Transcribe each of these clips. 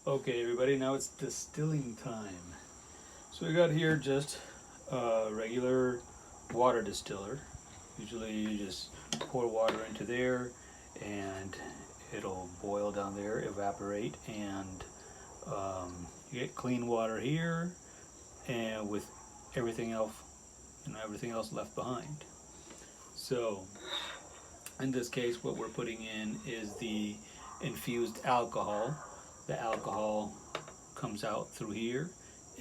Okay, everybody, now it's distilling time. So we got here just a regular water distiller. Usually you just pour water into there and it'll boil down there, evaporate, and you get clean water here, and with everything else, everything else left behind. So in this case, what we're putting in is the infused alcohol. The alcohol comes out through here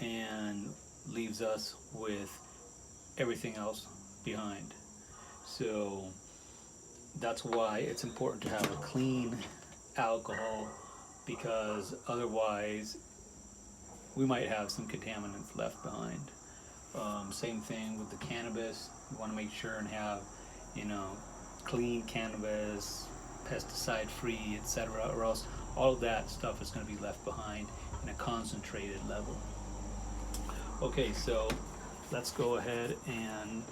and leaves us with everything else behind. So that's why it's important to have a clean alcohol, because otherwise we might have some contaminants left behind. Same thing with the cannabis. You want to make sure and have, clean cannabis, pesticide free, etc., or else all of that stuff is going to be left behind in a concentrated level. Okay, so let's go ahead and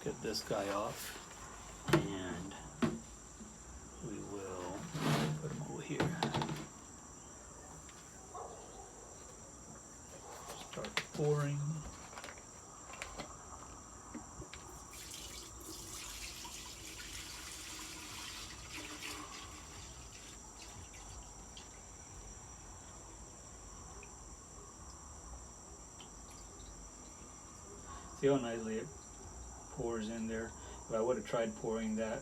get this guy off, and we will put him over here. Start pouring. See how nicely it pours in there? If I would have tried pouring that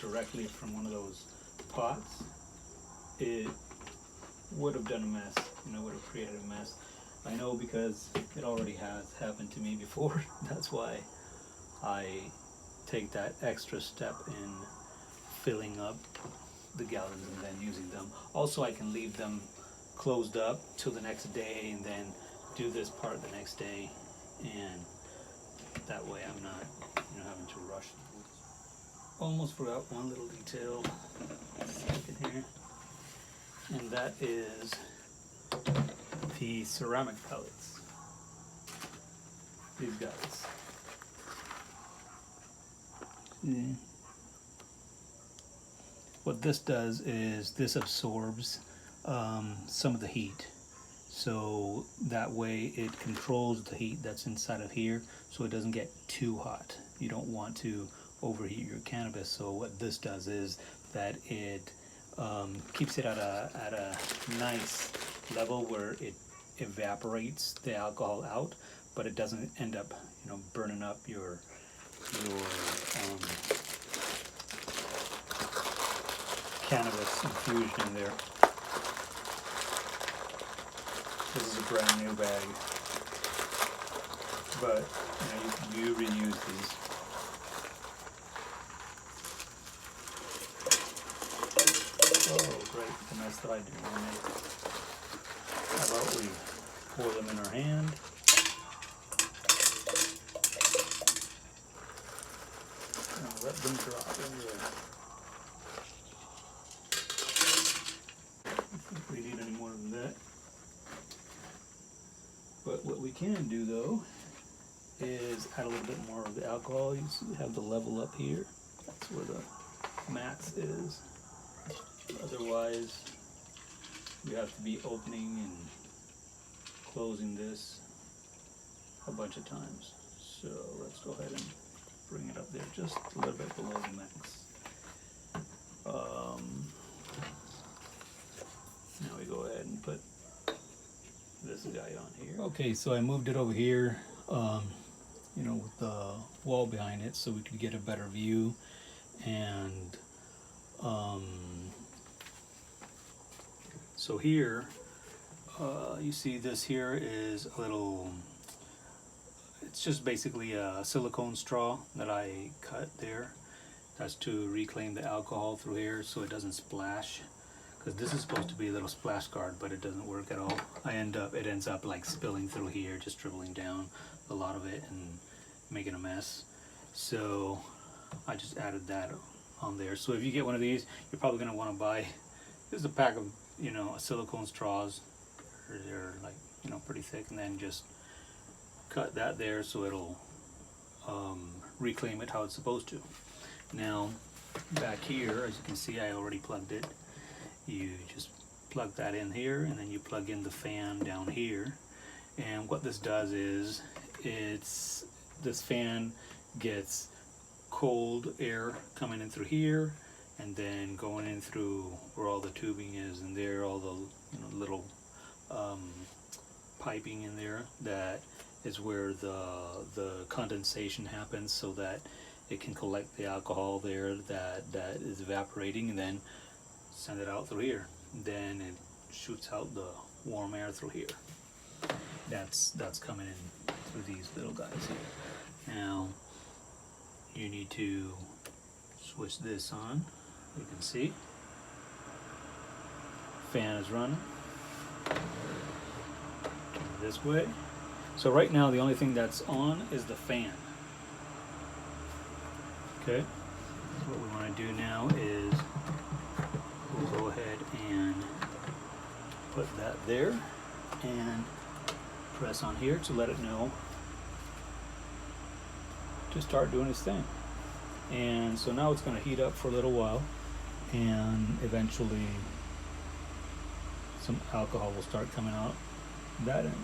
directly from one of those pots, it would have done a mess, would have created a mess. I know because it already has happened to me before. That's why I take that extra step in filling up the gallons and then using them. Also, I can leave them closed up till the next day and then do this part the next day, and that way I'm not having to rush. Almost forgot one little detail here, and that is the ceramic pellets. These guys. See? What this does is this absorbs some of the heat. So that way it controls the heat that's inside of here, so it doesn't get too hot. You don't want to overheat your cannabis. So what this does is that it keeps it at a nice level where it evaporates the alcohol out, but it doesn't end up burning up your cannabis infusion there. This is a brand new bag, but you reuse these. Oh, great, the mess that I didn't want to make. How about we pour them in our hand? And let them drop in there. I don't think we need any more than that. But what we can do though is add a little bit more of the alcohol. You see we have the level up here. That's where the max is. Otherwise, you have to be opening and closing this a bunch of times. So let's go ahead and bring it up there just a little bit below the max. Now we go ahead and put this guy on here. Okay, so I moved it over here, with the wall behind it so we could get a better view. And so here, you see this here is a little, it's just basically a silicone straw that I cut there. That's to reclaim the alcohol through here so it doesn't splash. Because this is supposed to be a little splash guard, but it doesn't work at all. It ends up like spilling through here, just dribbling down a lot of it and making a mess. So I just added that on there. So if you get one of these, you're probably going to want to buy, this is a pack of, silicone straws. They're like, pretty thick, and then just cut that there so it'll reclaim it how it's supposed to. Now back here, as you can see, I already plugged it. You just plug that in here, and then you plug in the fan down here. And what this does is this fan gets cold air coming in through here and then going in through where all the tubing is, and there all the little piping in there, that is where the condensation happens, so that it can collect the alcohol there that is evaporating, and then send it out through here. Then it shoots out the warm air through here. That's coming in through these little guys here. Now you need to switch this on. You can see fan is running. Turn it this way. So right now the only thing that's on is the fan. Okay, so what we want to do now is we'll go ahead and put that there and press on here to let it know to start doing its thing. And so now it's going to heat up for a little while, and eventually some alcohol will start coming out that end.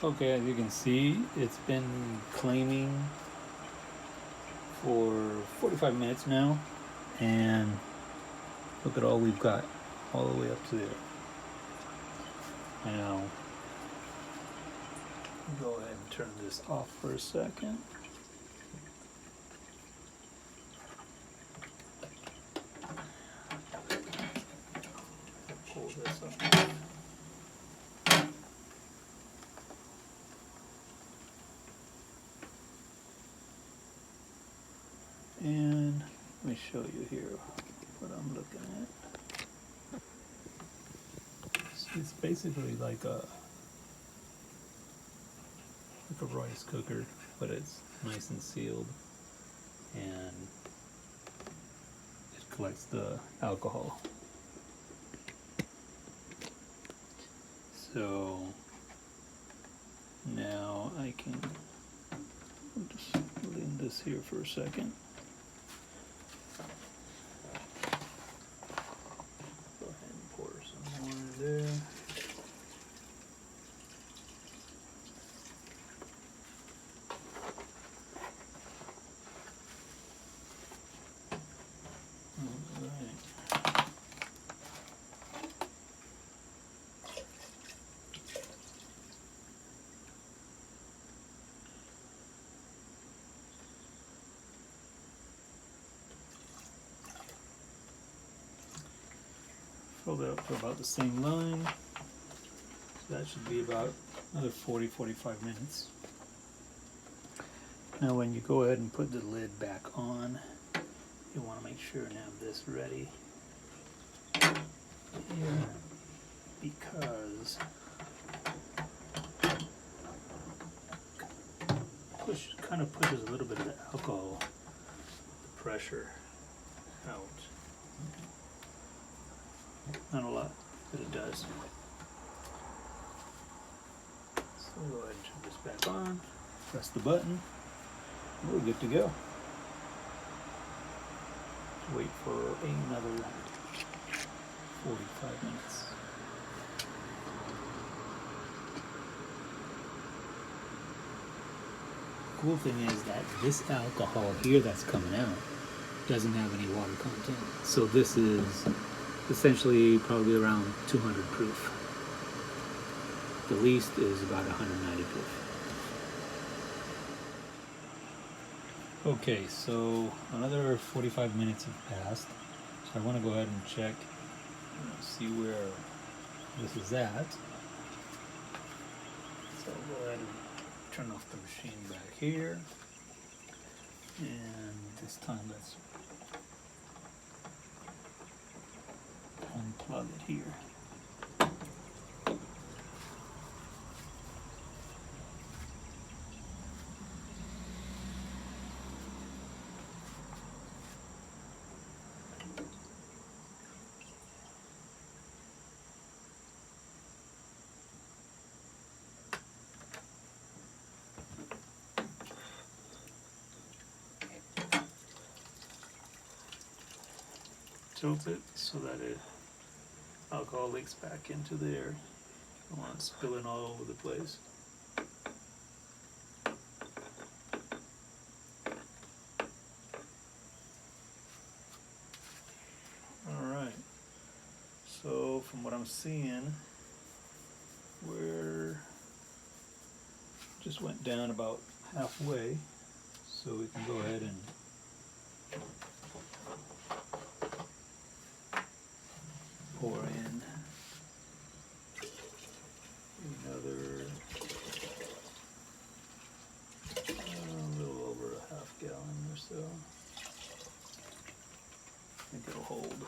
Okay, as you can see, it's been claiming for 45 minutes now, and look at all we've got all the way up to there. Now, go ahead and turn this off for a second. Pull this up. And let me show you here what I'm looking at. It's basically like a rice cooker, but it's nice and sealed, and it collects the alcohol. So now I can just leave this here for a second. Go ahead and pour some more in there. Fill that up for about the same line. So that should be about another 40-45 minutes. Now when you go ahead and put the lid back on, you want to make sure and have this ready here, because kind of pushes a little bit of the alcohol, the pressure out. Not a lot, but it does. So we'll go ahead and turn this back on, press the button, and we're good to go. Wait for another 45 minutes. Cool thing is that this alcohol here that's coming out doesn't have any water content. So this is essentially probably around 200 proof. The least is about 190 proof. Okay, so another 45 minutes have passed. So I want to go ahead and check, see where this is at. So I'll go ahead and turn off the machine back here. And this time let's unplug it here. tilt it so that alcohol leaks back into there. I don't want it spilling all over the place. Alright, so from what I'm seeing, we're just went down about halfway, so we can go ahead and pour in another a little over a half gallon or so. I think it'll hold.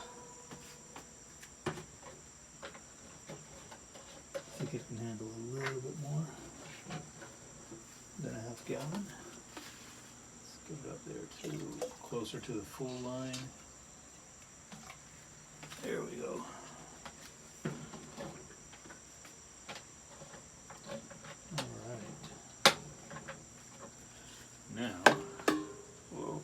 I think it can handle a little bit more than a half gallon. Let's get it up there to closer to the full line. There we go. Alright. Now, whoa.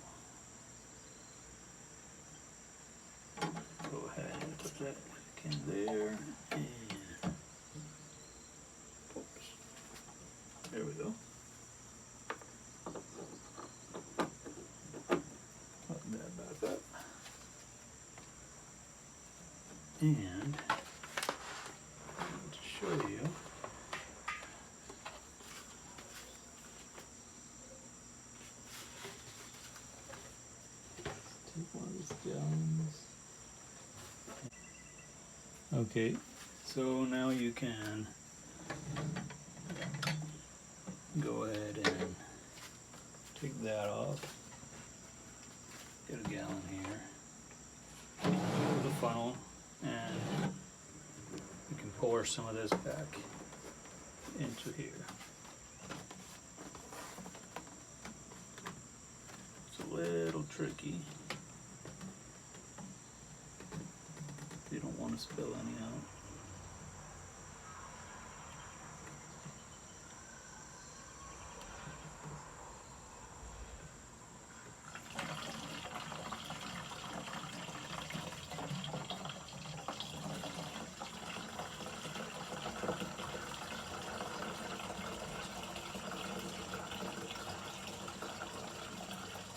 Go ahead and put that back in there. And oops. There we go. Button that back up. And to show you, take one of these gallons. Okay, so now you can go ahead and take that off. Get a gallon here. Go to the funnel, and you can pour some of this back into here. It's a little tricky. You don't want to spill any out.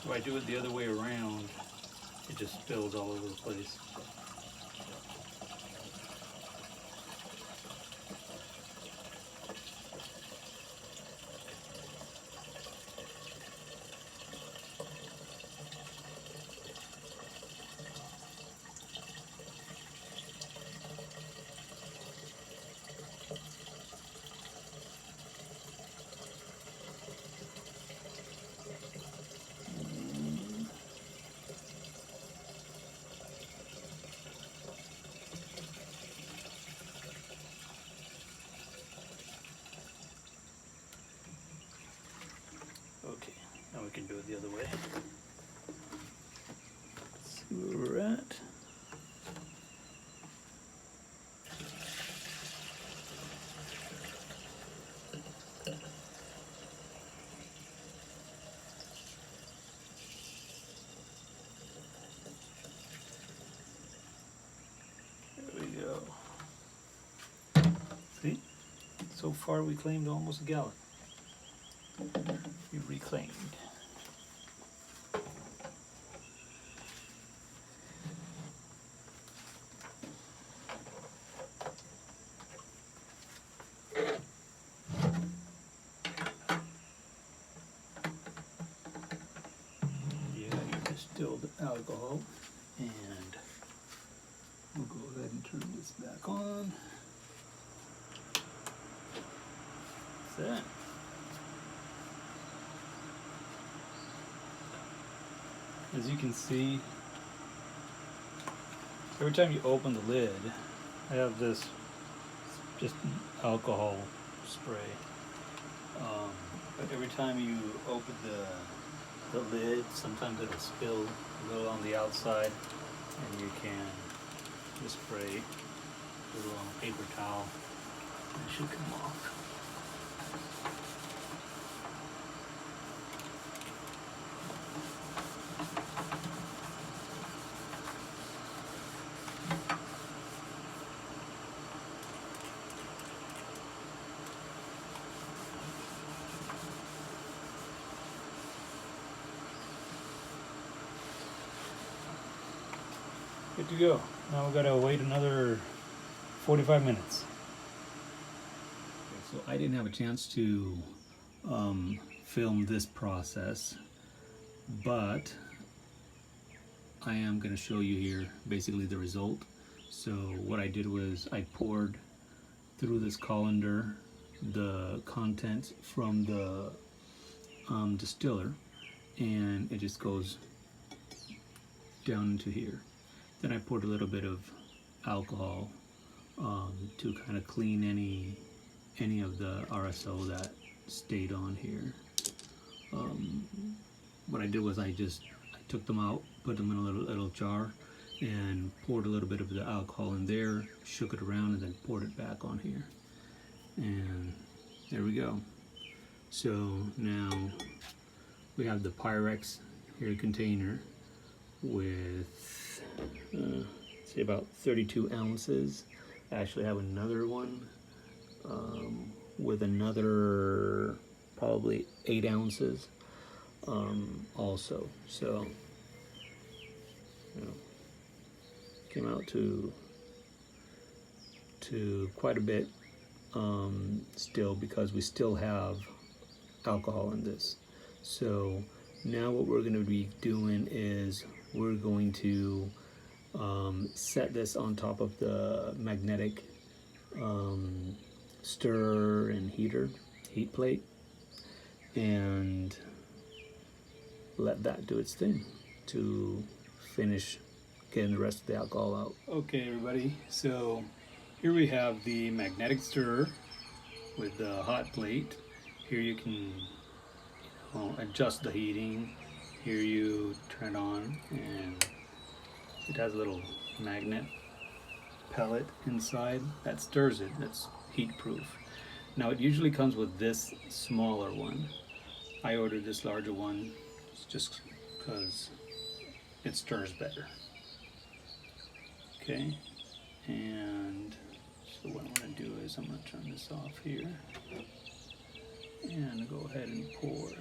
If I do it the other way around, it just spills all over the place. Okay, now we can do it the other way. Let's see where we're at. There we go. See? So far we claimed almost a gallon. You reclaimed. You got your distilled alcohol, and we'll go ahead and turn this back on. That's that. As you can see, every time you open the lid, I have this just alcohol spray. But every time you open the lid, sometimes it'll spill a little on the outside, and you can just spray a little on a paper towel, and it should come off. Good to go. Now we gotta wait another 45 minutes. So I didn't have a chance to film this process, but I am going to show you here basically the result. So what I did was I poured through this colander the contents from the distiller, and it just goes down into here. Then I poured a little bit of alcohol to kind of clean any of the RSO that stayed on here. What I did was I took them out, put them in a little jar, and poured a little bit of the alcohol in there, shook it around, and then poured it back on here. And there we go. So now we have the Pyrex here container with say about 32 ounces. I actually have another one with another probably 8 ounces also. So came out to quite a bit still, because we still have alcohol in this. So now what we're going to be doing is we're going to set this on top of the magnetic stir and heat plate, and let that do its thing to finish getting the rest of the alcohol out. Okay everybody, so here we have the magnetic stirrer with the hot plate. Here you can adjust the heating. Here you turn it on, and it has a little magnet pellet inside that stirs it. That's heat proof. Now it usually comes with this smaller one. I ordered this larger one just because it stirs better. Okay, and so what I'm going to do is I'm going to turn this off here and go ahead and pour.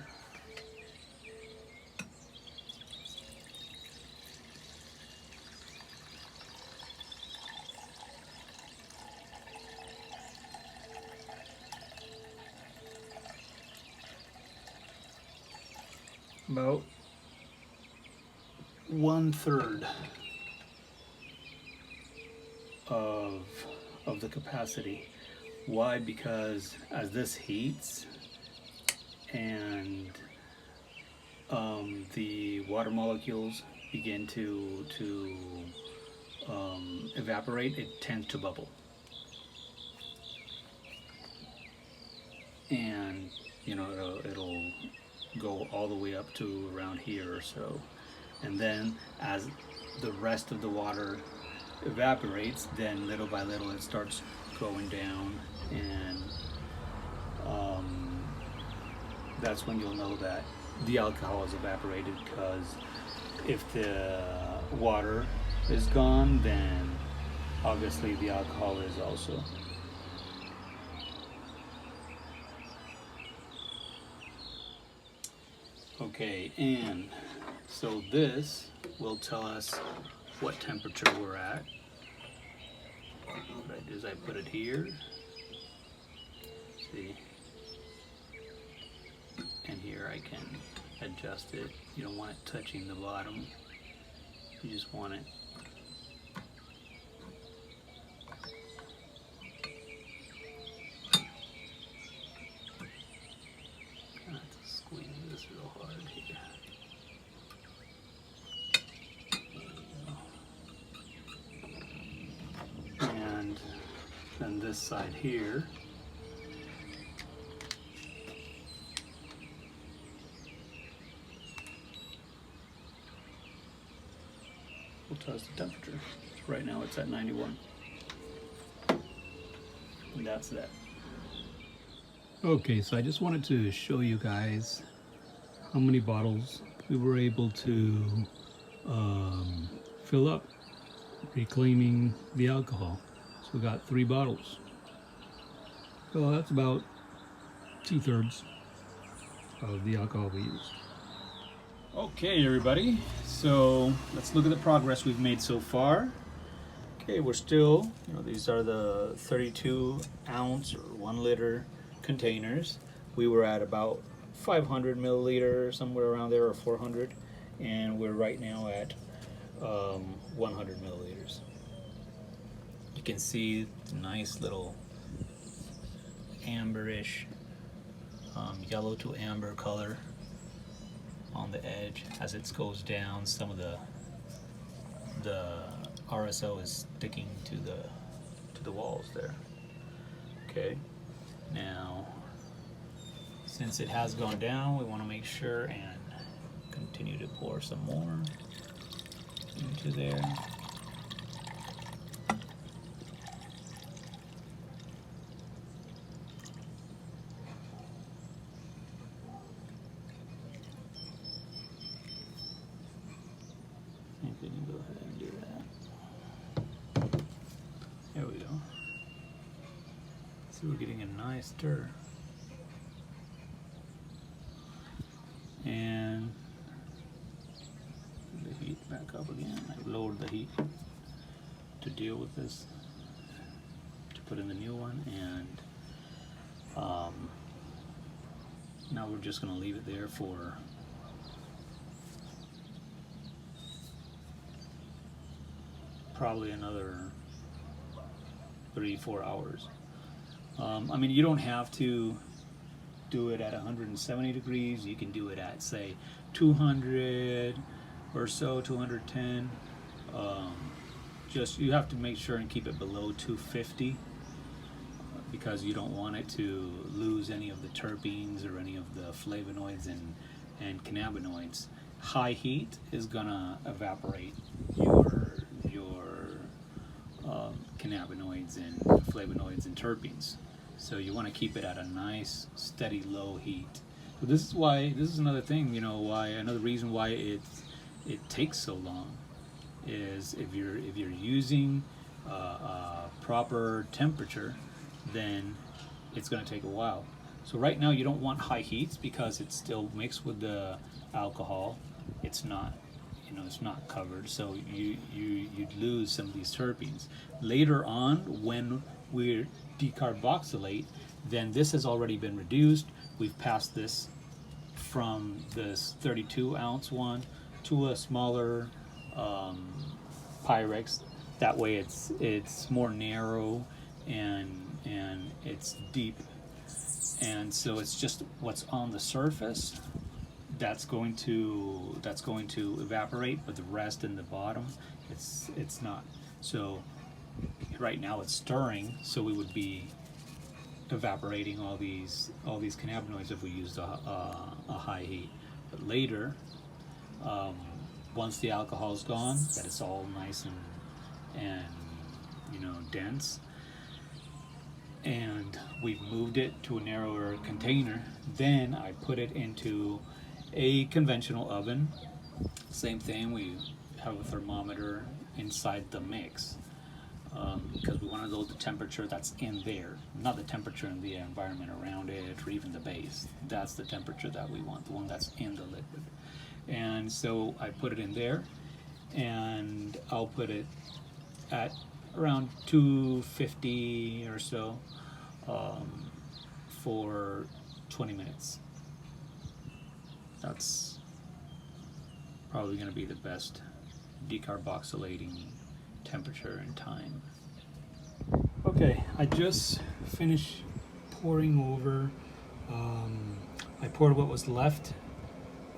About 1/3 of the capacity. Why? Because as this heats and the water molecules begin to evaporate, it tends to bubble, and it'll go all the way up to around here or so. And then as the rest of the water evaporates, then little by little it starts going down, and that's when you'll know that the alcohol is evaporated, because if the water is gone, then obviously the alcohol is also. Okay, and so this will tell us what temperature we're at. What I do is I put it here, see, and here I can adjust it. You don't want it touching the bottom, you just want it and this side here. We'll tell us the temperature. Right now it's at 91. And that's that. Okay, so I just wanted to show you guys how many bottles we were able to fill up, reclaiming the alcohol. So we got 3 bottles. So that's about 2/3 of the alcohol we used. Okay, everybody, so let's look at the progress we've made so far. Okay, we're still, these are the 32 ounce or 1 liter containers. We were at about 500 milliliter, somewhere around there, or 400, and we're right now at 100 milliliters. You can see the nice little amberish, yellow to amber color on the edge as it goes down. Some of the RSO is sticking to the walls there. Okay, now since it has gone down, we want to make sure and continue to pour some more into there. I think we can go ahead and do that. There we go. So we're getting a nice stir. And the heat back up again. I lowered the heat to deal with this, to put in the new one, and now we're just going to leave it there for probably another 3-4 hours. I mean, you don't have to do it at 170 degrees. You can do it at, say, 200 or so, 210. Just, you have to make sure and keep it below 250 because you don't want it to lose any of the terpenes or any of the flavonoids and cannabinoids. High heat is gonna evaporate your cannabinoids and flavonoids and terpenes. So you want to keep it at a nice, steady, low heat. So this is another thing, another reason why it takes so long is if you're using proper temperature, then it's going to take a while. So right now you don't want high heats because it's still mixed with the alcohol. It's not, it's not covered, so you'd lose some of these terpenes. Later on, when we decarboxylate, then this has already been reduced. We've passed this from this 32 ounce one to a smaller Pyrex. That way it's more narrow and it's deep, and so it's just what's on the surface that's going to evaporate, but the rest in the bottom, it's not. So right now it's stirring, so we would be evaporating all these cannabinoids if we used a high heat. But later, once the alcohol's gone, that it's all nice and dense, and we've moved it to a narrower container, then I put it into a conventional oven. Same thing, we have a thermometer inside the mix because we want to know the temperature that's in there, not the temperature in the environment around it or even the base. That's the temperature that we want, the one that's in the liquid. And so I put it in there, and I'll put it at around 250 or so for 20 minutes. That's probably going to be the best decarboxylating temperature and time. Okay, I just finished pouring over. I poured what was left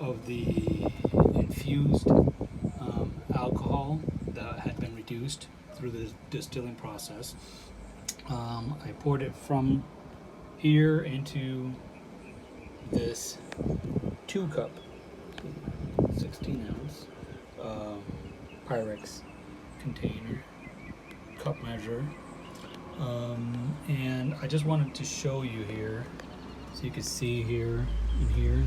of the infused alcohol that had been reduced through the distilling process. I poured it from here into this 2-cup, 16 ounce Pyrex container, cup measure, and I just wanted to show you here, so you can see here and here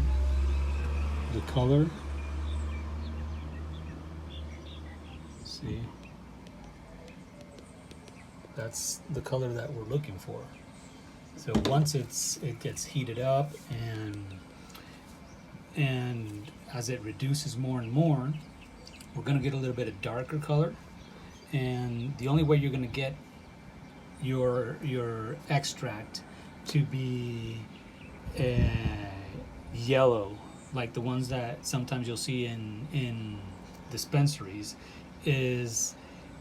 the color. See, that's the color that we're looking for. So once it gets heated up and as it reduces more and more, we're going to get a little bit of darker color. And the only way you're going to get your extract to be yellow, like the ones that sometimes you'll see in dispensaries, is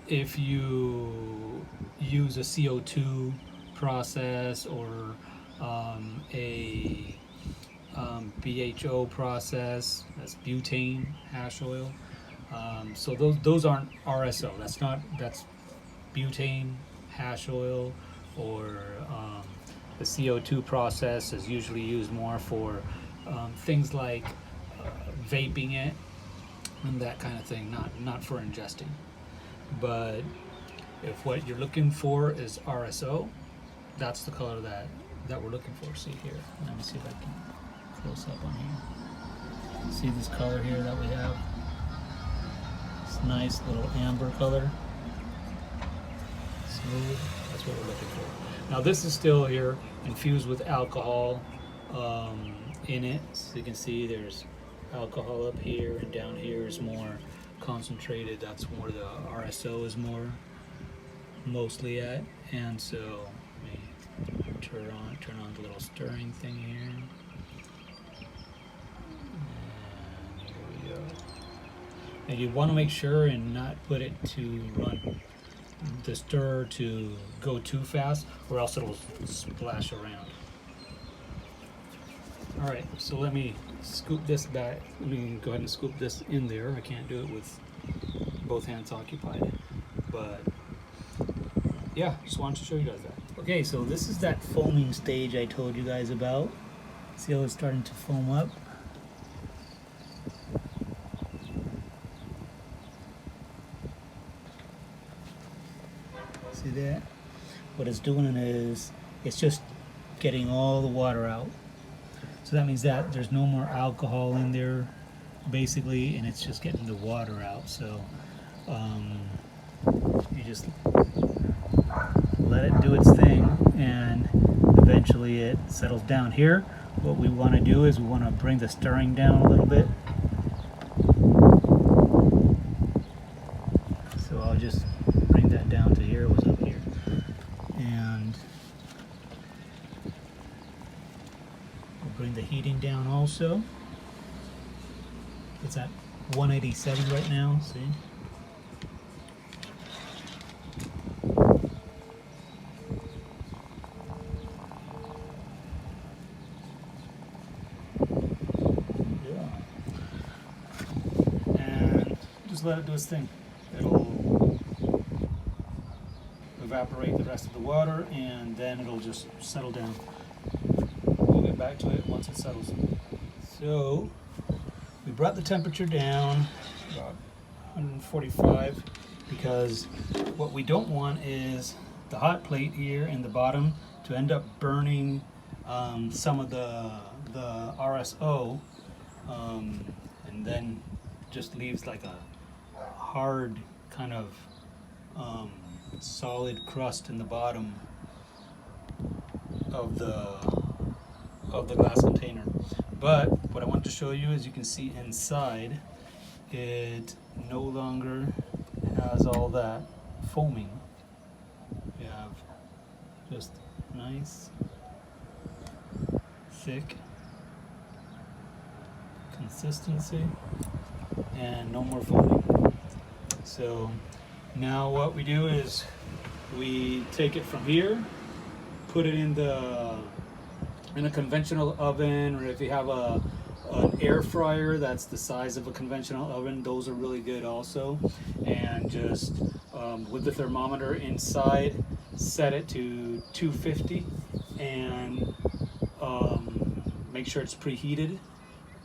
if you use a CO2 process or a BHO process, that's butane hash oil. So those aren't RSO. That's butane hash oil, or the CO2 process is usually used more for things like vaping it and that kind of thing, not for ingesting. But if what you're looking for is RSO, that's the color that we're looking for. See here, let me see if I can close up on here. See this color here that we have? It's nice little amber color. Smooth, that's what we're looking for. Now this is still here infused with alcohol in it. So you can see there's alcohol up here, and down here is more concentrated. That's where the RSO is mostly at. And so let me turn on the little stirring thing here. And here we go. And you want to make sure and not put it to run the stir to go too fast, or else it'll splash around. All right, so let me scoop this back. Let me go ahead and scoop this in there. I can't do it with both hands occupied, but yeah, just wanted to show you guys that. Okay, so this is that foaming stage I told you guys about. See how it's starting to foam up? See that? What it's doing is it's just getting all the water out. So that means that there's no more alcohol in there, basically, and it's just getting the water out. So you just let it do its thing, and eventually it settles down. Here, what we want to do is we want to bring the stirring down a little bit. So I'll just bring that down to here. It was up here, and we'll bring the heating down also. It's at 187 right now, see? Yeah. And just let it do its thing. It'll evaporate the rest of the water, and then it'll just settle down. We'll get back to it once it settles. So we brought the temperature down about 145, because what we don't want is the hot plate here in the bottom to end up burning some of the RSO, and then just leaves like a hard kind of solid crust in the bottom of the glass container. But what I want to show you is, you can see inside it no longer has all that foaming. You have just nice thick consistency and no more foaming. So now what we do is we take it from here, put it in a conventional oven, or if you have an air fryer that's the size of a conventional oven, those are really good also. And just with the thermometer inside, set it to 250, and make sure it's preheated,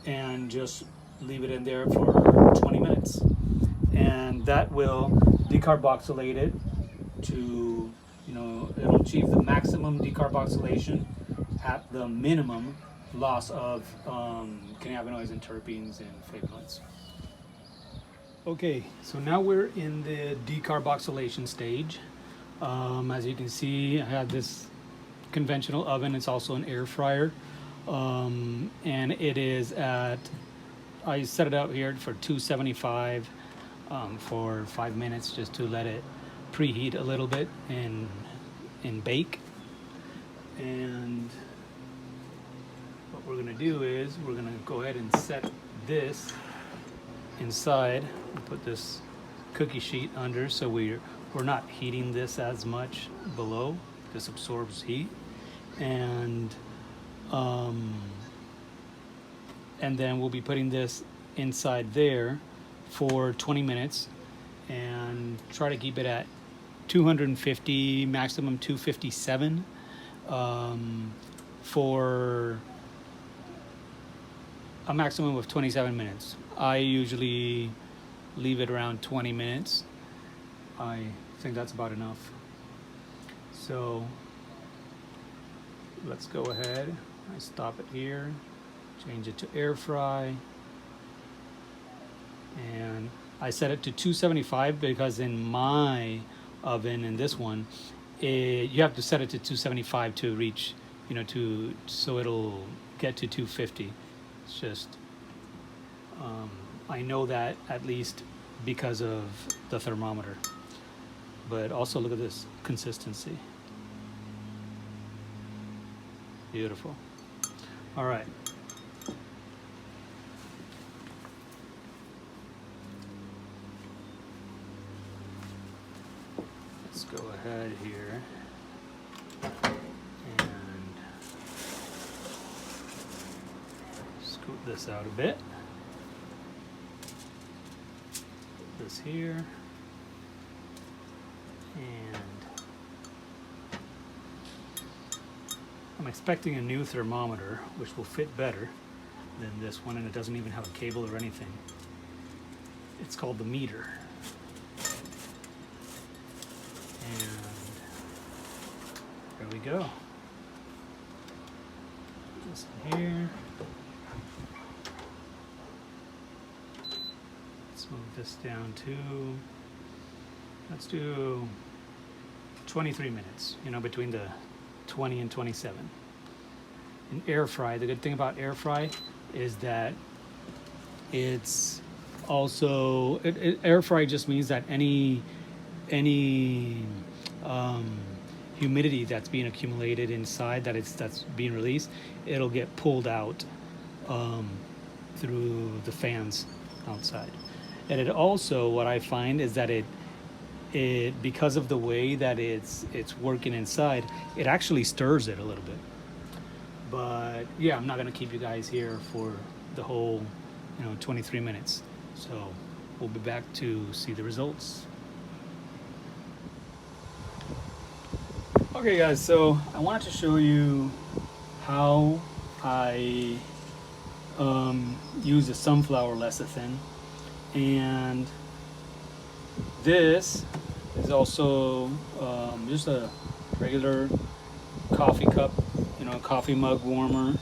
and just leave it in there for 20 minutes. And that will decarboxylate it to, it'll achieve the maximum decarboxylation at the minimum loss of cannabinoids and terpenes and flavonoids. Okay, so now we're in the decarboxylation stage. As you can see, I have this conventional oven. It's also an air fryer, and it is at I set it out here for 275 for 5 minutes, just to let it preheat a little bit and bake. And what we're gonna do is we're gonna go ahead and set this inside and put this cookie sheet under, so we're not heating this as much below. This absorbs heat. And then we'll be putting this inside there for 20 minutes and try to keep it at 250, maximum 257 for a maximum of 27 minutes. I usually leave it around 20 minutes. I think that's about enough. So let's go ahead. I stop it here, change it to air fry, and I set it to 275 because in my oven, in this one, you have to set it to 275 to reach, so it'll get to 250. It's just, I know that at least because of the thermometer. But also look at this consistency. Beautiful. All right. Let's go ahead here and scoot this out a bit. Put this here. And I'm expecting a new thermometer, which will fit better than this one, and it doesn't even have a cable or anything. It's called the meter. And there we go. Put this in here. Let's move this down to, let's do 23 minutes, between the 20 and 27. In air fry, the good thing about air fry is that it's also, air fry just means that any humidity that's being accumulated inside, that's being released, it'll get pulled out through the fans outside. And it also, what I find is that it because of the way that it's working inside, it actually stirs it a little bit. But yeah, I'm not gonna keep you guys here for the whole 23 minutes. So we'll be back to see the results. Okay guys, so I wanted to show you how I use the sunflower lecithin. And this is also just a regular coffee cup, coffee mug warmer.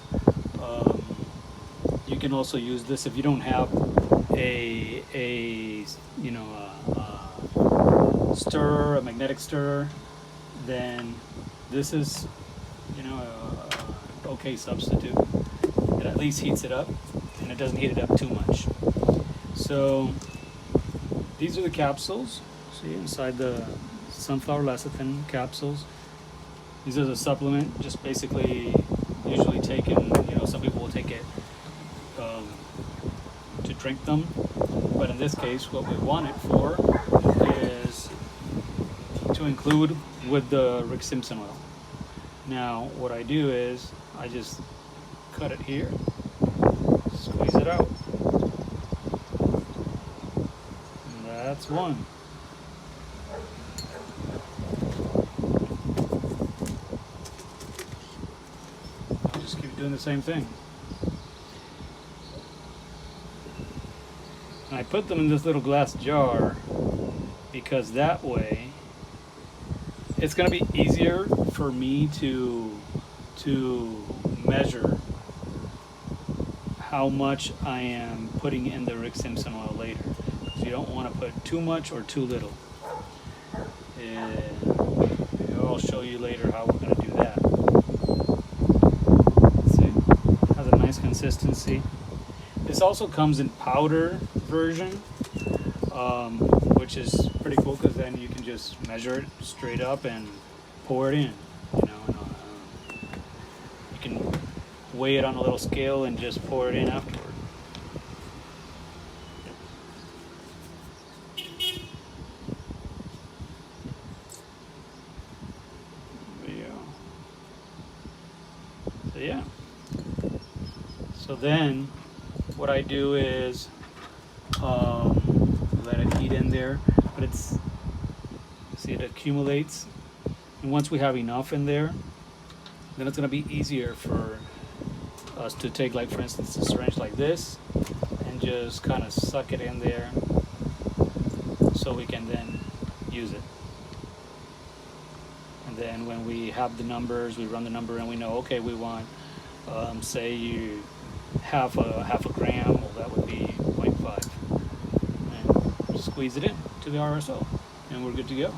You can also use this if you don't have a stirrer, a magnetic stirrer, then this is a okay substitute. It at least heats it up, and it doesn't heat it up too much. So these are the capsules. See, inside the sunflower lecithin capsules. These are the supplement, just basically usually taken, some people will take it to drink them. But in this case, what we want it for is to include with the Rick Simpson oil. Now, what I do is I just cut it here, squeeze it out. And that's one. Just keep doing the same thing. And I put them in this little glass jar because that way it's going to be easier for me to measure how much I am putting in the Rick Simpson oil later. So you don't want to put too much or too little. And I'll show you later how we're going to do that. Let's see, it has a nice consistency. This also comes in powder version, which is pretty cool because then you can just measure it straight up and pour it in. You know, and, you can weigh it on a little scale and just pour it in afterward. So yeah. So then what I do is let it heat in there, but it's, see, it accumulates, and once we have enough in there, then it's going to be easier for us to take, like for instance, a syringe like this and just kind of suck it in there so we can then use it. And then when we have the numbers, we run the number and we know, okay, we want say you half a gram, well that would be 0.5, and squeeze it in to the RSO and we're good to go.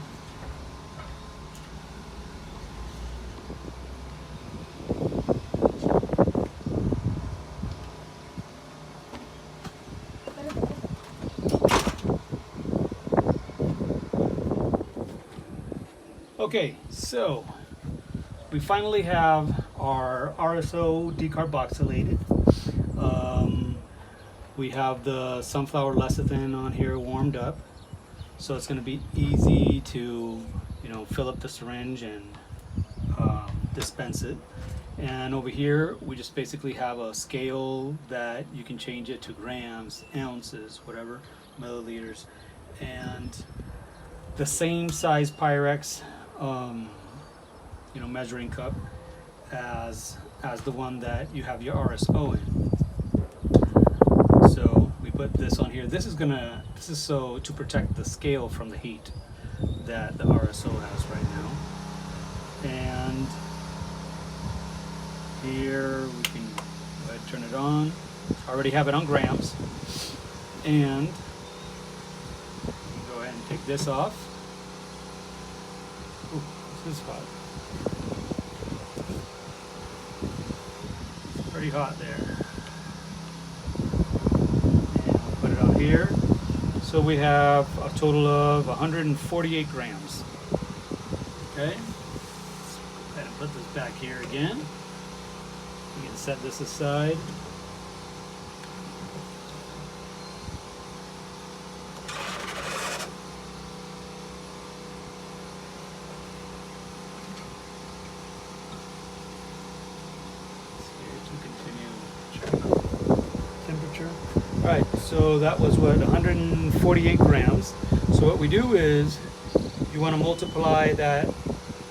Okay, so we finally have our RSO decarboxylated. We have the sunflower lecithin on here warmed up, so it's going to be easy to, you know, fill up the syringe and dispense it. And over here we just basically have a scale that you can change it to grams, ounces, whatever, milliliters, and the same size Pyrex you know, measuring cup as the one that you have your RSO in. So we put this on here. This is so to protect the scale from the heat that the RSO has right now. And here we can go ahead and turn it on. I already have it on grams. And go ahead and take this off. Ooh, this is hot. Pretty hot there. And we'll put it on here. So we have a total of 148 grams. Okay. Let's go ahead and put this back here again. We can set this aside. Alright, so that was what, 148 grams. So what we do is you want to multiply that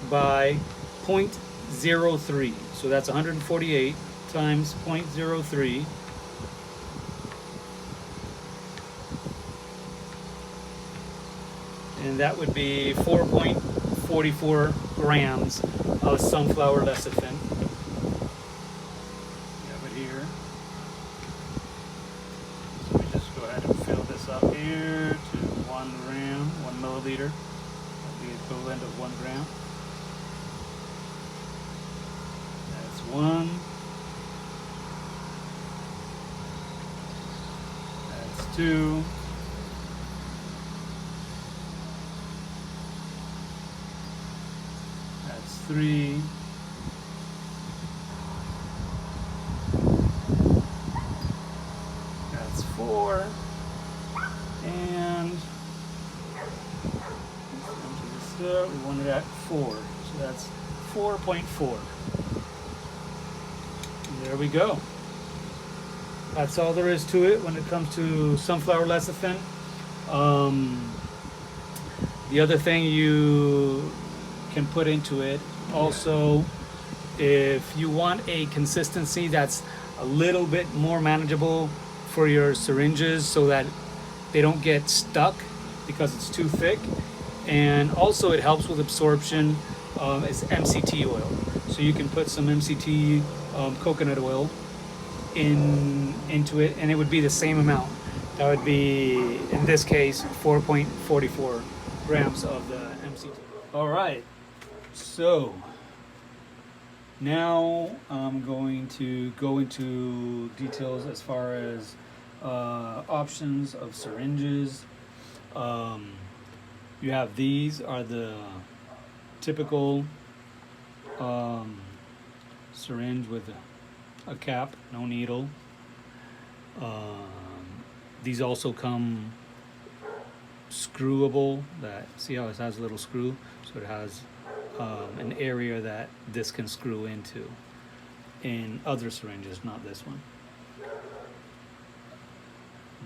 by 0.03. So that's 148 times 0.03. And that would be 4.44 grams of sunflower lecithin. Up here to 1 gram, 1 milliliter, the equivalent of 1 gram. That's 1. That's 2. That's 3. That's 4. And we want it at 4, so that's 4.4. There we go. That's all there is to it when it comes to sunflower lecithin. The other thing you can put into it also, if you want a consistency that's a little bit more manageable for your syringes so that they don't get stuck because it's too thick, and also it helps with absorption, is MCT oil. So you can put some MCT coconut oil into it and it would be the same amount. That would be, in this case, 4.44 grams of the MCT. Alright, so now I'm going to go into details as far as options of syringes. You have these are the typical syringe with a cap, no needle. These also come screwable. That, see how it has a little screw, so it has an area that this can screw into in other syringes, not this one.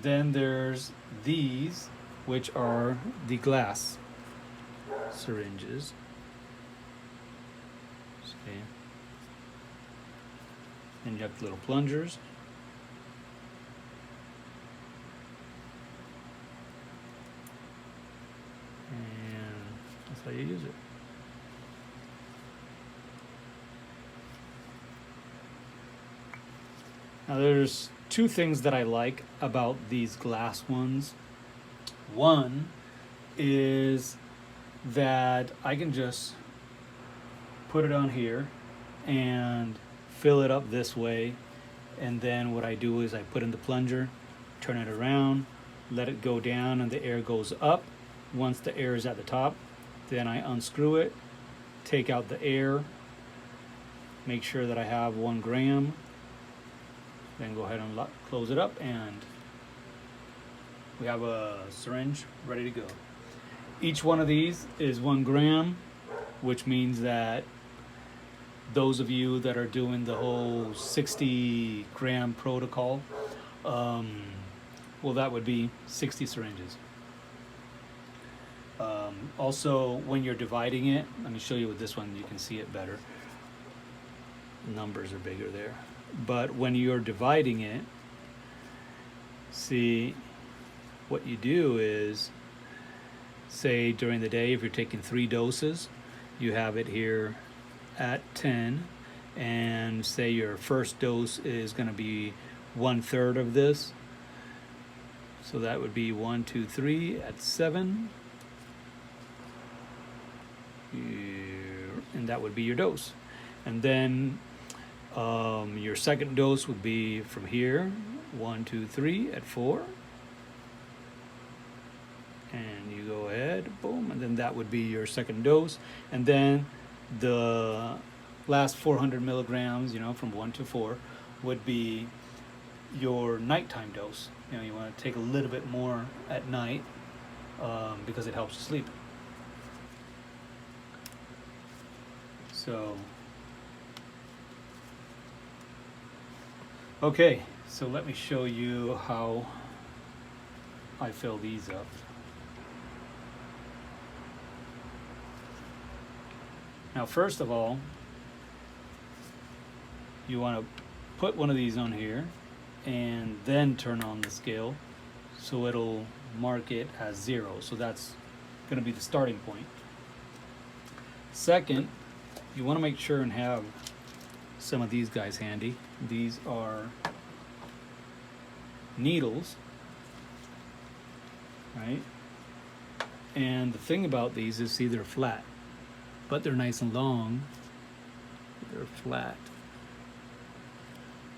Then there's these, which are the glass syringes. See? And you have the little plungers. And that's how you use it. Now there's two things that I like about these glass ones. One is that I can just put it on here and fill it up this way, and then what I do is I put in the plunger, turn it around, let it go down, and the air goes up. Once the air is at the top, then I unscrew it, take out the air, make sure that I have 1 gram, then go ahead and close it up, and we have a syringe ready to go. Each one of these is 1 gram, which means that those of you that are doing the whole 60 gram protocol, well, that would be 60 syringes. Also, when you're dividing it, let me show you with this one, you can see it better. Numbers are bigger there. But when you're dividing it, see, what you do is, say during the day, if you're taking 3 doses, you have it here at 10, and say your first dose is going to be 1/3 of this, so that would be 1, 2, 3 at 7, and that would be your dose. And then your second dose would be from here, 1, 2, 3 at 4, and you go ahead, boom, and then that would be your second dose. And then the last 400 milligrams, you know, from 1 to 4, would be your nighttime dose. You know, you want to take a little bit more at night because it helps you sleep. So, okay, so let me show you how I fill these up. Now, first of all, you want to put one of these on here and then turn on the scale, so it'll mark it as 0. So that's going to be the starting point. Second, you want to make sure and have some of these guys handy. These are needles, right? And the thing about these is, see, they're flat, but they're nice and long. They're flat,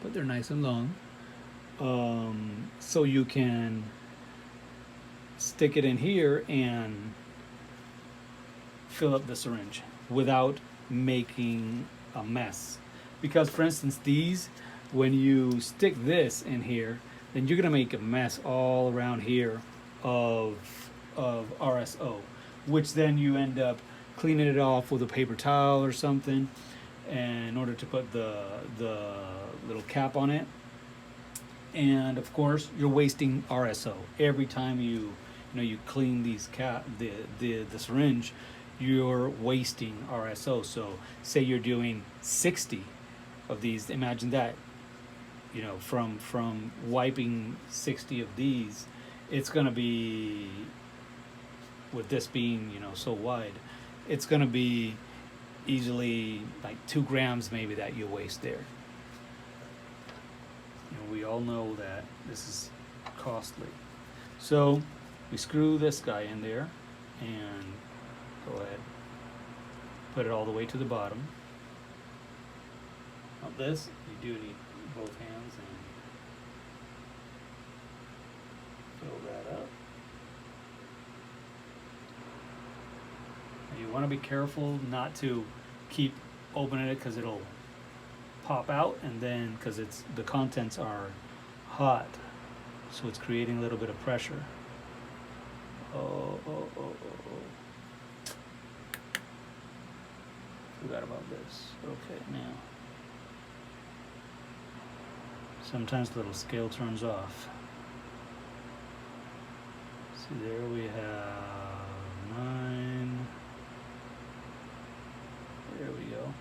but they're nice and long. So you can stick it in here and fill up the syringe without making a mess. Because, for instance, these, when you stick this in here, then you're gonna make a mess all around here of RSO, which then you end up cleaning it off with a paper towel or something, and in order to put the little cap on it. And of course, you're wasting RSO every time you clean these the syringe. You're wasting RSO. So say you're doing 60 of these, imagine that, you know, from wiping 60 of these, it's going to be, with this being, you know, so wide, it's going to be easily like 2 grams maybe that you waste there. You know, we all know that this is costly. So we screw this guy in there and go ahead, put it all the way to the bottom. Now this, you do need both hands, fill that up. You want to be careful not to keep opening it because it'll pop out, and then because the contents are hot, so it's creating a little bit of pressure. Oh. Forgot about this. Okay, now. Sometimes the little scale turns off. See, there we have 9. There we go.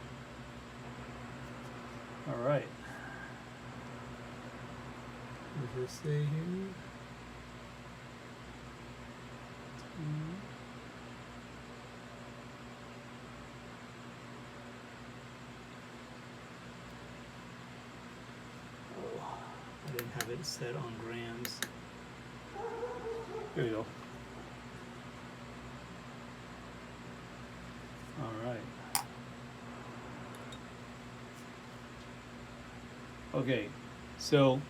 All right. What does this say here? I didn't have it set on grams. Here we go. All right. Okay, so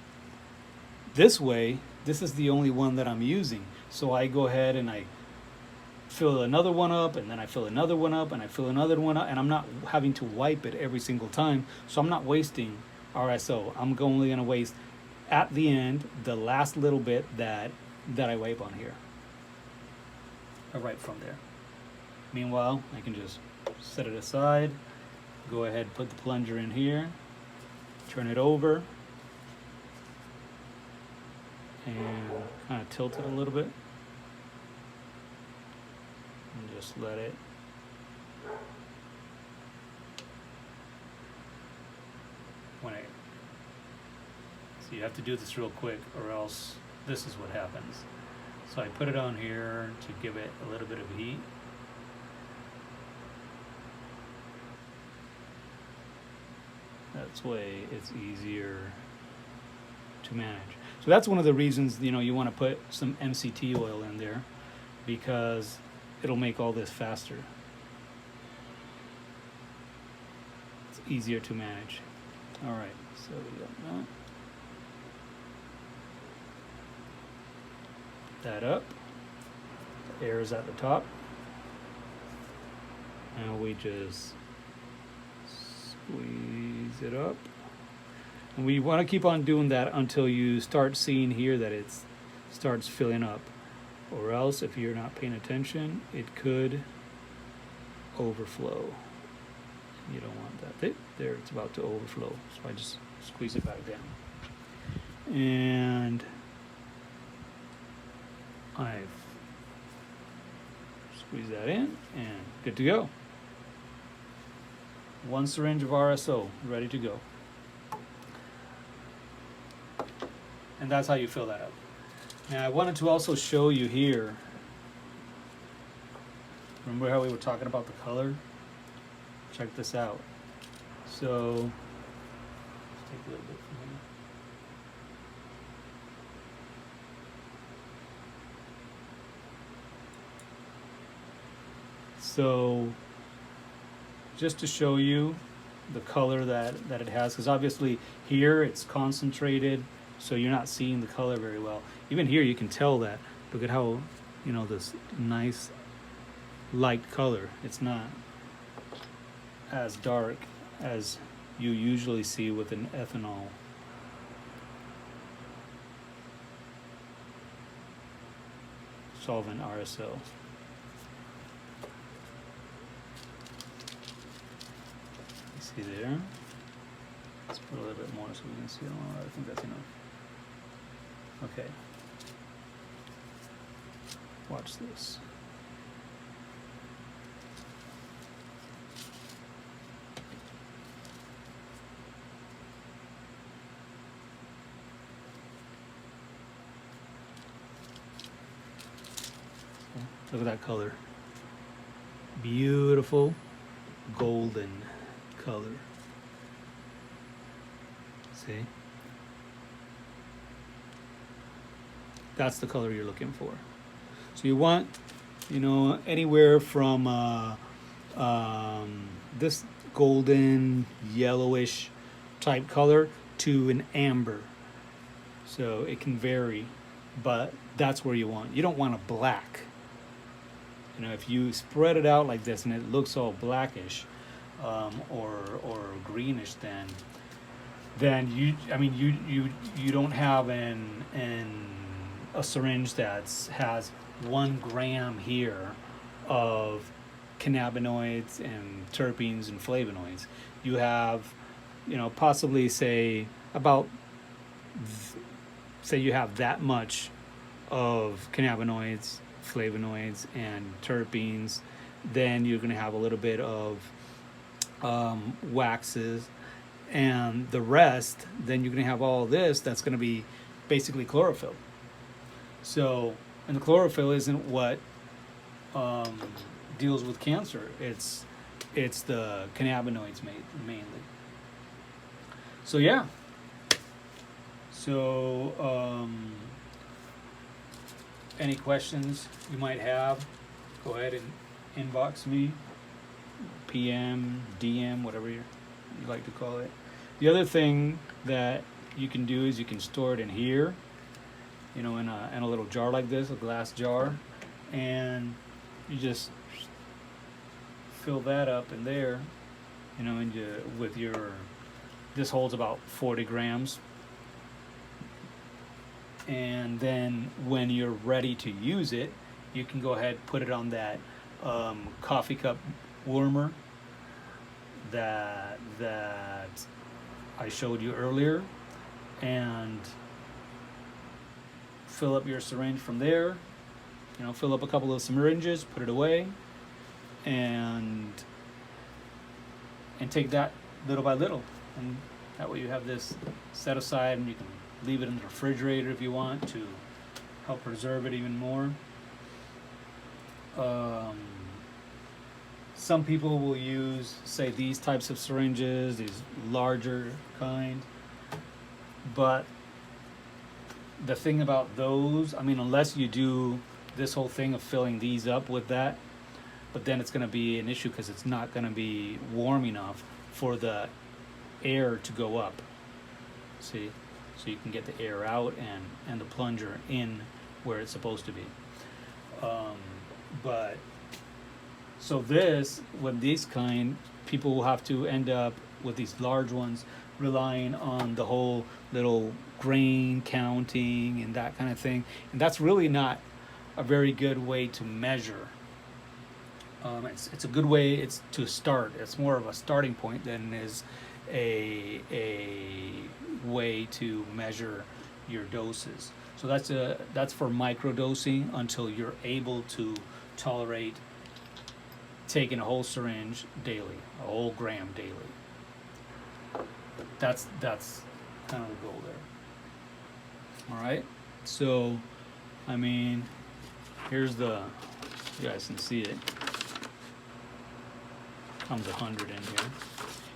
this way, this is the only one that I'm using. So I go ahead and I fill another one up, and then I fill another one up, and I fill another one up, and I'm not having to wipe it every single time. So I'm not wasting RSO. I'm only going to waste at the end the last little bit that I wipe on here. Or right from there. Meanwhile, I can just set it aside, go ahead, put the plunger in here, turn it over, and kind of tilt it a little bit, and just let it so you have to do this real quick, or else this is what happens. So I put it on here to give it a little bit of heat. That's way it's easier to manage. So that's one of the reasons, you know, you want to put some MCT oil in there, because it'll make all this faster. It's easier to manage. All right, so we got that up. The air is at the top, and we just squeeze it up. And we want to keep on doing that until you start seeing here that it starts filling up, or else if you're not paying attention, it could overflow. You don't want that. There, it's about to overflow, so I just squeeze it back down. And I've squeezed that in, and good to go. 1 syringe of RSO ready to go. And that's how you fill that up. Now I wanted to also show you here, remember how we were talking about the color? Check this out. So, let's take a little bit from here. So, just to show you the color that it has, because obviously here it's concentrated, so you're not seeing the color very well. Even here you can tell that. Look at how, you know, this nice light color. It's not as dark as you usually see with an ethanol. Solvent RSO. See there? Let's put a little bit more so we can see it. Oh, I think that's enough. Okay. Watch this. Look at that color. Beautiful golden color. See? That's the color you're looking for. So you want, you know, anywhere from this golden yellowish type color to an amber. So it can vary but that's where you don't want a black. You know, if you spread it out like this and it looks all blackish, or greenish, then you don't have a syringe that has 1 gram here of cannabinoids and terpenes and flavonoids. You have, possibly say you have that much of cannabinoids, flavonoids, and terpenes. Then you're going to have a little bit of waxes, and the rest, then you're going to have all this that's going to be basically chlorophyll. So, and the chlorophyll isn't what deals with cancer. It's the cannabinoids mainly. So yeah. So any questions you might have, go ahead and inbox me, PM, DM, whatever you like to call it. The other thing that you can do is you can store it in here, in a little jar like this, a glass jar, and you just fill that up in there, and this holds about 40 grams. And then when you're ready to use it, you can go ahead, put it on that coffee cup warmer that I showed you earlier, and fill up your syringe from there. Fill up a couple of syringes, put it away, and take that little by little, and that way you have this set aside, and you can leave it in the refrigerator if you want to help preserve it even more. Some people will use, say, these types of syringes, these larger kind, but the thing about those, unless you do this whole thing of filling these up with that, but then it's going to be an issue because it's not going to be warm enough for the air to go up. See? So you can get the air out and the plunger in where it's supposed to be. But so with these kind, people will have to end up with these large ones, relying on the whole little grain counting and that kind of thing. And that's really not a very good way to measure. It's a good way. It's to start. It's more of a starting point than it is a way to measure your doses. So that's for microdosing until you're able to tolerate taking a whole syringe daily, a whole gram daily. That's kind of the goal there. All right. So, here's you guys can see it. Comes 100 in here.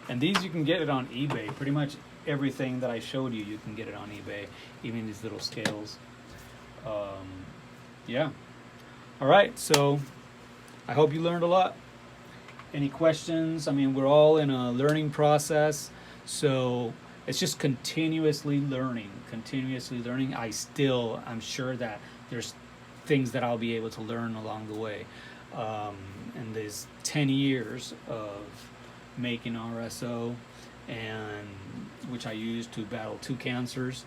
And these you can get it on eBay. Pretty much everything that I showed you can get it on eBay, even these little scales. Yeah. All right, so I hope you learned a lot. Any questions? We're all in a learning process, so it's just continuously learning. I'm sure that there's things that I'll be able to learn along the way. And there's 10 years of making RSO, and which I use to battle 2 cancers.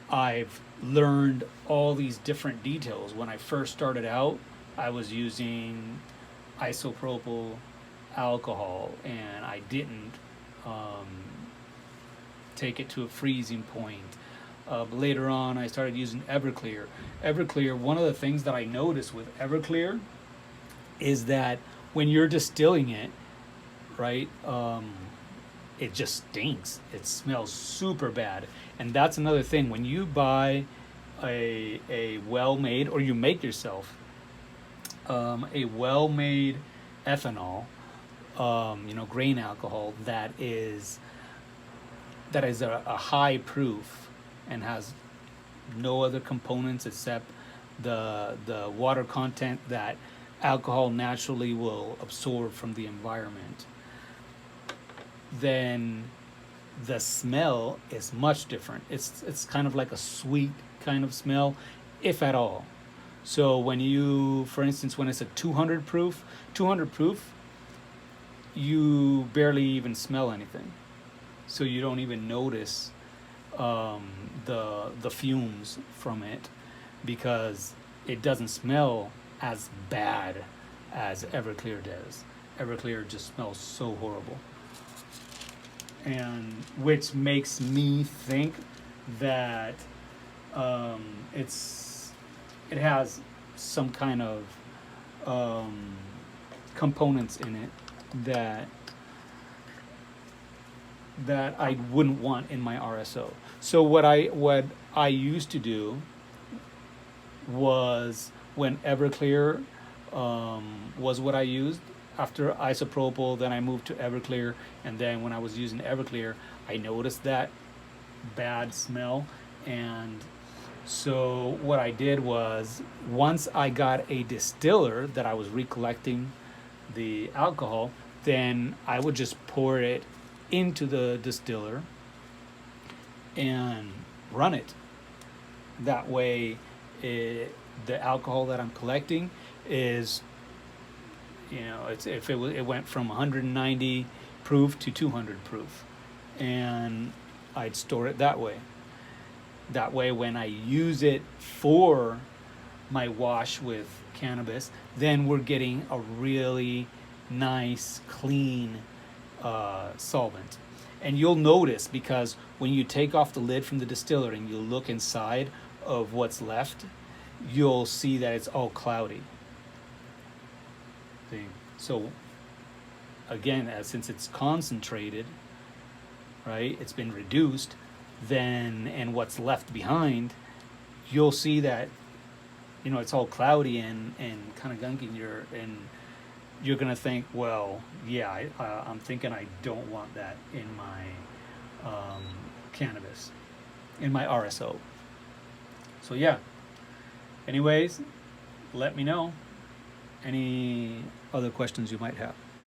I've learned all these different details. When I first started out, I was using isopropyl alcohol, and I didn't take it to a freezing point. But later on, I started using Everclear. One of the things that I noticed with Everclear is that when you're distilling it, right, it just stinks. It smells super bad. And that's another thing. When you buy a well-made, or you make yourself a well-made ethanol, grain alcohol that is a high proof and has no other components except the water content that alcohol naturally will absorb from the environment, then the smell is much different. It's kind of like a sweet kind of smell, if at all. So when you, for instance, when it's a 200 proof, you barely even smell anything. So you don't even notice the fumes from it, because it doesn't smell as bad as Everclear does. Everclear just smells so horrible, and which makes me think that it has some kind of components in it that I wouldn't want in my RSO. So what I used to do was, when Everclear was what I used, after isopropyl, then I moved to Everclear, and then when I was using Everclear, I noticed that bad smell. And so what I did was, once I got a distiller that I was recollecting the alcohol, then I would just pour it into the distiller and run it. That way the alcohol that I'm collecting is, it went from 190 proof to 200 proof, and I'd store it that way. That way, when I use it for my wash with cannabis, then we're getting a really nice, clean solvent. And you'll notice, because when you take off the lid from the distiller and you look inside of what's left, you'll see that it's all cloudy. So again, since it's concentrated, right, it's been reduced, then, and what's left behind, you'll see that, it's all cloudy and kind of gunky, and you're gonna think, well, yeah, I'm thinking I don't want that in my cannabis, in my RSO. So yeah. Anyways, let me know any other questions you might have.